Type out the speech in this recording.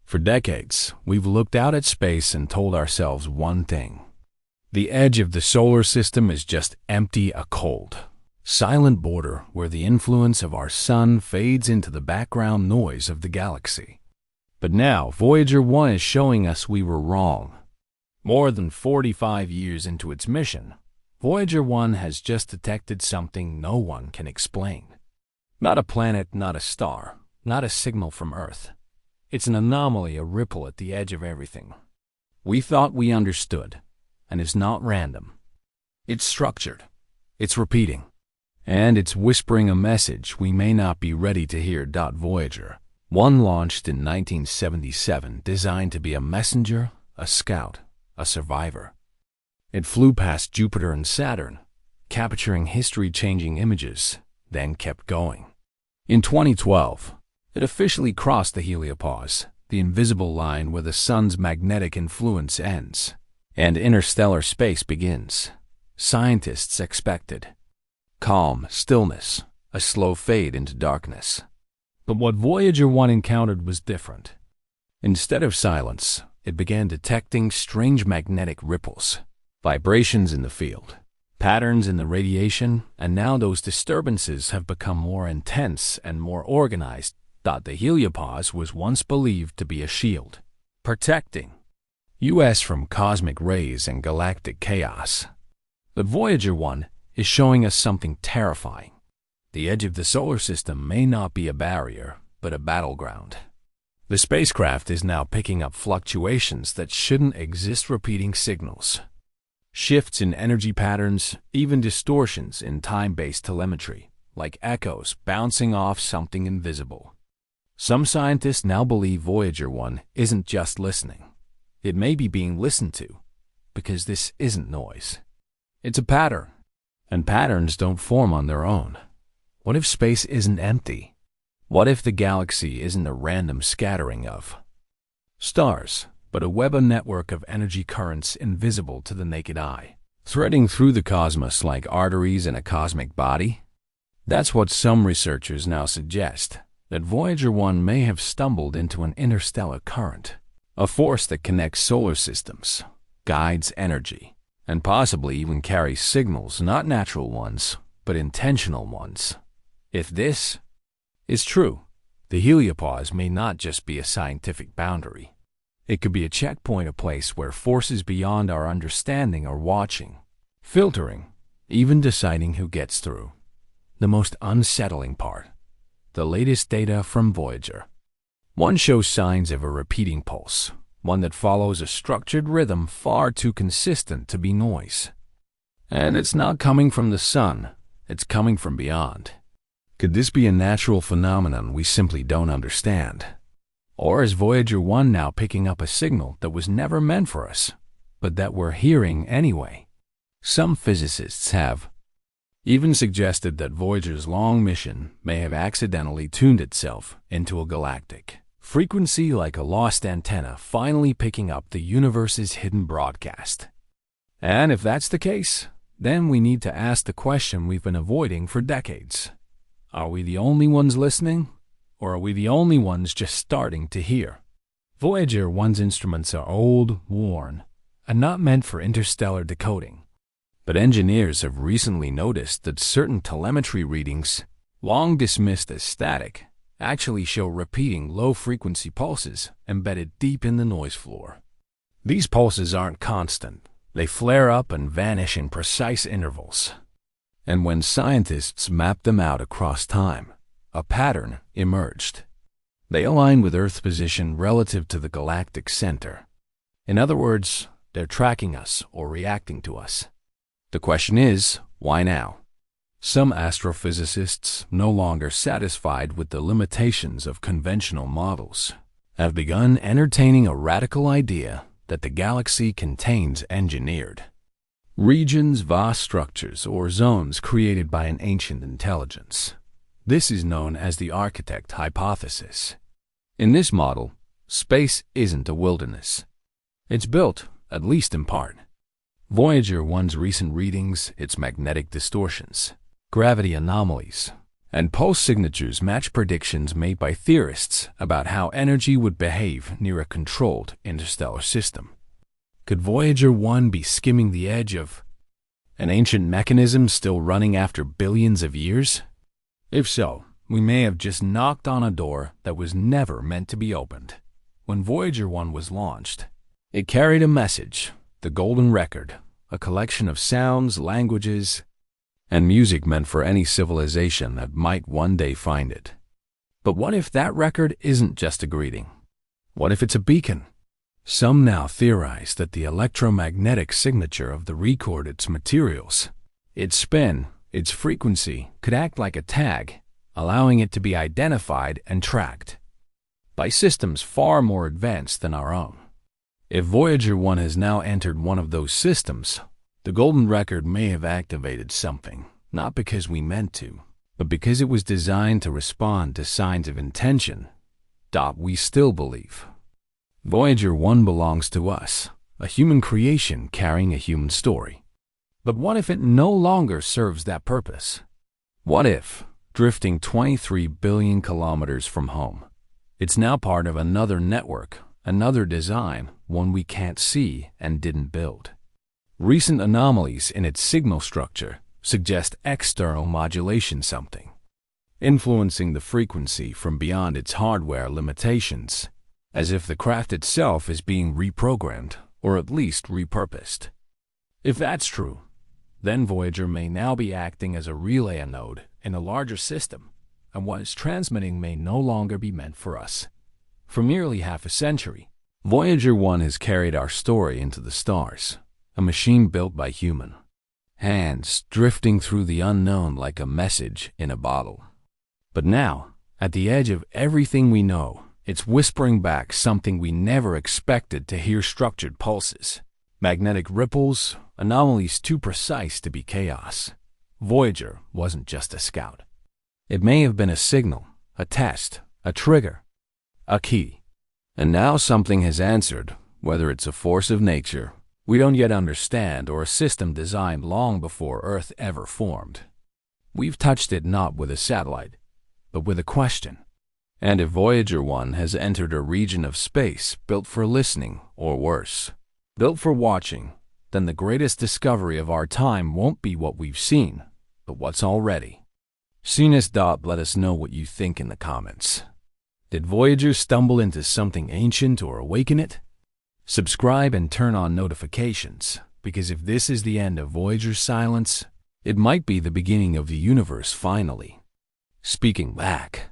For decades, we've looked out at space and told ourselves one thing. The edge of the solar system is just empty, a cold, silent border where the influence of our sun fades into the background noise of the galaxy. But now, Voyager 1 is showing us we were wrong. More than 45 years into its mission, Voyager 1 has just detected something no one can explain. Not a planet, not a star, not a signal from Earth. It's an anomaly, a ripple at the edge of everything. We thought we understood, and it's not random. It's structured, it's repeating, and it's whispering a message we may not be ready to hear. Voyager 1 launched in 1977, designed to be a messenger, a scout, a survivor. It flew past Jupiter and Saturn, capturing history-changing images, then kept going. In 2012, it officially crossed the heliopause, the invisible line where the sun's magnetic influence ends and interstellar space begins. Scientists expected calm, stillness, a slow fade into darkness. But what Voyager 1 encountered was different. Instead of silence, it began detecting strange magnetic ripples, vibrations in the field, patterns in the radiation, and now those disturbances have become more intense and more organized. The heliopause was once believed to be a shield, protecting us from cosmic rays and galactic chaos. But Voyager 1 is showing us something terrifying. The edge of the solar system may not be a barrier, but a battleground. The spacecraft is now picking up fluctuations that shouldn't exist, repeating signals, shifts in energy patterns, even distortions in time-based telemetry, like echoes bouncing off something invisible. Some scientists now believe Voyager 1 isn't just listening. It may be being listened to, because this isn't noise. It's a pattern, and patterns don't form on their own. What if space isn't empty? What if the galaxy isn't a random scattering of stars, but a web, a network of energy currents invisible to the naked eye, threading through the cosmos like arteries in a cosmic body? That's what some researchers now suggest, that Voyager 1 may have stumbled into an interstellar current, a force that connects solar systems, guides energy, and possibly even carries signals, not natural ones, but intentional ones. If this is true, the heliopause may not just be a scientific boundary. It could be a checkpoint, a place where forces beyond our understanding are watching, filtering, even deciding who gets through. The most unsettling part: the latest data from Voyager 1 shows signs of a repeating pulse, one that follows a structured rhythm far too consistent to be noise. And it's not coming from the sun, it's coming from beyond. Could this be a natural phenomenon we simply don't understand? Or is Voyager 1 now picking up a signal that was never meant for us, but that we're hearing anyway? Some physicists have even suggested that Voyager's long mission may have accidentally tuned itself into a galactic frequency, like a lost antenna finally picking up the universe's hidden broadcast. And if that's the case, then we need to ask the question we've been avoiding for decades. Are we the only ones listening, or are we the only ones just starting to hear? Voyager 1's instruments are old, worn, and not meant for interstellar decoding. But engineers have recently noticed that certain telemetry readings, long dismissed as static, actually show repeating low-frequency pulses embedded deep in the noise floor. These pulses aren't constant. They flare up and vanish in precise intervals. And when scientists mapped them out across time, a pattern emerged. They align with Earth's position relative to the galactic center. In other words, they're tracking us or reacting to us. The question is, why now? Some astrophysicists, no longer satisfied with the limitations of conventional models, have begun entertaining a radical idea that the galaxy contains engineered regions, vast structures, or zones created by an ancient intelligence. This is known as the architect hypothesis. In this model, space isn't a wilderness. It's built, at least in part. Voyager 1's recent readings, its magnetic distortions, gravity anomalies, and pulse signatures match predictions made by theorists about how energy would behave near a controlled interstellar system. Could Voyager 1 be skimming the edge of an ancient mechanism still running after billions of years? If so, we may have just knocked on a door that was never meant to be opened. When Voyager 1 was launched, it carried a message, the golden record, a collection of sounds, languages, and music meant for any civilization that might one day find it. But what if that record isn't just a greeting? What if it's a beacon? Some now theorize that the electromagnetic signature of the record, its materials, its spin, its frequency, could act like a tag, allowing it to be identified and tracked by systems far more advanced than our own. If Voyager 1 has now entered one of those systems, the golden record may have activated something, not because we meant to, but because it was designed to respond to signs of intention. We still believe Voyager 1 belongs to us, a human creation carrying a human story. But what if it no longer serves that purpose? What if, drifting 23 billion kilometers from home, it's now part of another network, another design, one we can't see and didn't build? Recent anomalies in its signal structure suggest external modulation, something influencing the frequency from beyond its hardware limitations, as if the craft itself is being reprogrammed or at least repurposed. If that's true, then Voyager may now be acting as a relay node in a larger system, and what it's transmitting may no longer be meant for us. For nearly half a century, Voyager 1 has carried our story into the stars, a machine built by human hands drifting through the unknown like a message in a bottle. But now, at the edge of everything we know, it's whispering back something we never expected to hear: structured pulses, magnetic ripples, anomalies too precise to be chaos. Voyager wasn't just a scout. It may have been a signal, a test, a trigger, a key. And now something has answered, whether it's a force of nature we don't yet understand or a system designed long before Earth ever formed. We've touched it not with a satellite, but with a question. And if Voyager 1 has entered a region of space built for listening, or worse, built for watching, then the greatest discovery of our time won't be what we've seen, but what's already seen us. Let us know what you think in the comments. Did Voyager stumble into something ancient or awaken it? Subscribe and turn on notifications, because if this is the end of Voyager's silence, it might be the beginning of the universe finally speaking back.